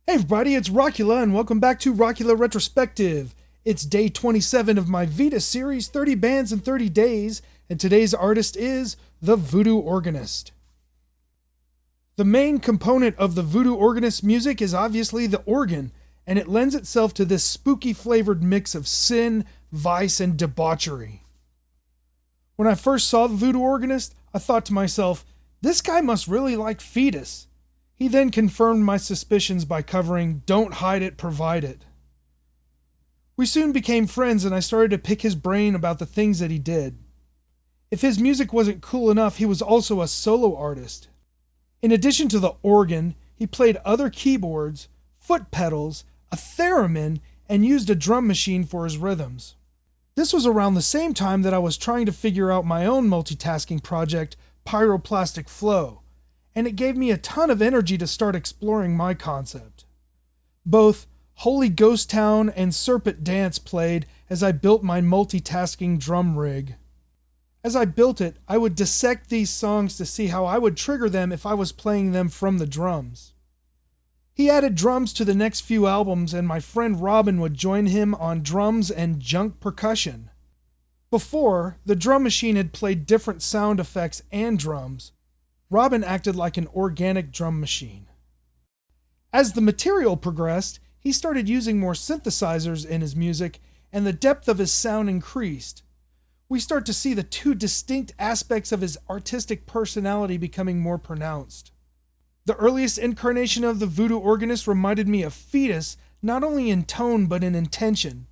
Hey everybody, it's Rockula and welcome back to Rockula Retrospective. It's day 27 of my Vita series, 30 Bands in 30 Days, and today's artist is the Voodoo Organist. The main component of the Voodoo Organist music is obviously the organ, and it lends itself to this spooky flavored mix of sin, vice, and debauchery. When I first saw the Voodoo Organist, I thought to myself, this guy must really like Fetus. He then confirmed my suspicions by covering Don't Hide It, Provide It. We soon became friends and I started to pick his brain about the things that he did. If his music wasn't cool enough, he was also a solo artist. In addition to the organ, he played other keyboards, foot pedals, a theremin, and used a drum machine for his rhythms. This was around the same time that I was trying to figure out my own multitasking project, Pyroplastic Flow, and it gave me a ton of energy to start exploring my concept. Both Holy Ghost Town and Serpent Dance played as I built my multitasking drum rig. As I built it, I would dissect these songs to see how I would trigger them if I was playing them from the drums. He added drums to the next few albums, and my friend Robin would join him on drums and junk percussion. Before, the drum machine had played different sound effects and drums. Robin acted like an organic drum machine. As the material progressed, he started using more synthesizers in his music, and the depth of his sound increased. We start to see the two distinct aspects of his artistic personality becoming more pronounced. The earliest incarnation of the Voodoo Organist reminded me of Fetus, not only in tone but in intention.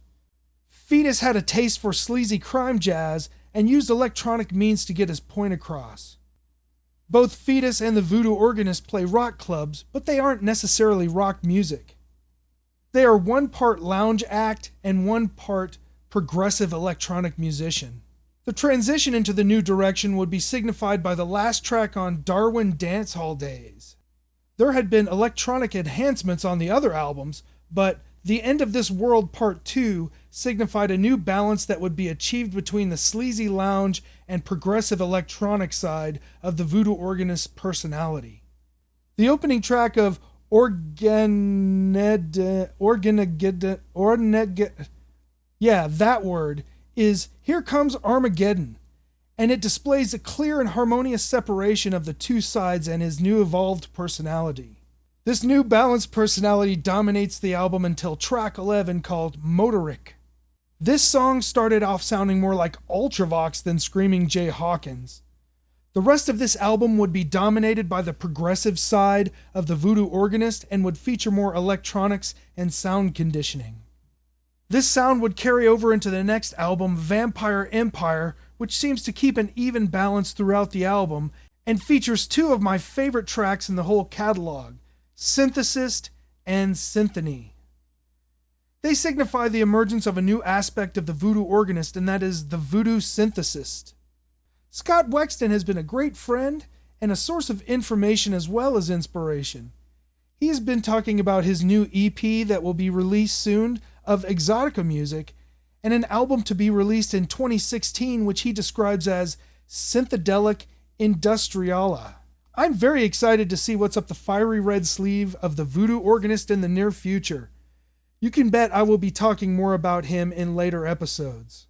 Fetus had a taste for sleazy crime jazz and used electronic means to get his point across. Both Fetus and the Voodoo Organist play rock clubs, but they aren't necessarily rock music. They are one part lounge act and one part progressive electronic musician. The transition into the new direction would be signified by the last track on Darwin Dance Hall Days. There had been electronic enhancements on the other albums, but The End of This World Part 2 signified a new balance that would be achieved between the sleazy lounge and progressive electronic side of the Voodoo Organist's personality. The opening track of is Here Comes Armageddon, and it displays a clear and harmonious separation of the two sides and his new evolved personality. This new balanced personality dominates the album until track 11, called Motoric. This song started off sounding more like Ultravox than Screaming Jay Hawkins. The rest of this album would be dominated by the progressive side of the Voodoo Organist and would feature more electronics and sound conditioning. This sound would carry over into the next album, Vampire Empire, which seems to keep an even balance throughout the album and features two of my favorite tracks in the whole catalog, Synthesist and Symphony. They signify the emergence of a new aspect of the Voodoo Organist, and that is the Voodoo Synthesist. Scott Wexton has been a great friend and a source of information as well as inspiration. He has been talking about his new EP that will be released soon of Exotica music, and an album to be released in 2016 which he describes as Synthedelic Industriala. I'm very excited to see what's up the fiery red sleeve of the Voodoo Organist in the near future. You can bet I will be talking more about him in later episodes.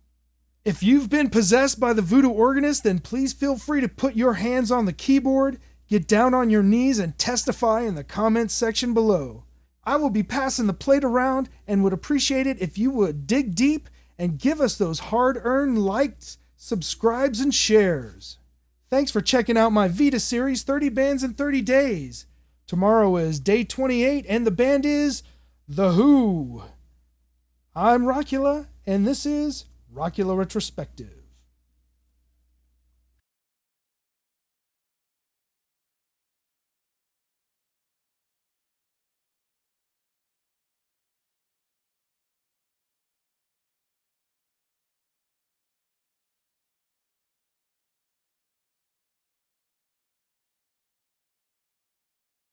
If you've been possessed by the Voodoo Organist, then please feel free to put your hands on the keyboard, get down on your knees, and testify in the comments section below. I will be passing the plate around and would appreciate it if you would dig deep and give us those hard-earned likes, subscribes, and shares. Thanks for checking out my Vita series, 30 Bands in 30 Days. Tomorrow is day 28 and the band is The Who. I'm Rockula, and this is Rockula Retrospective.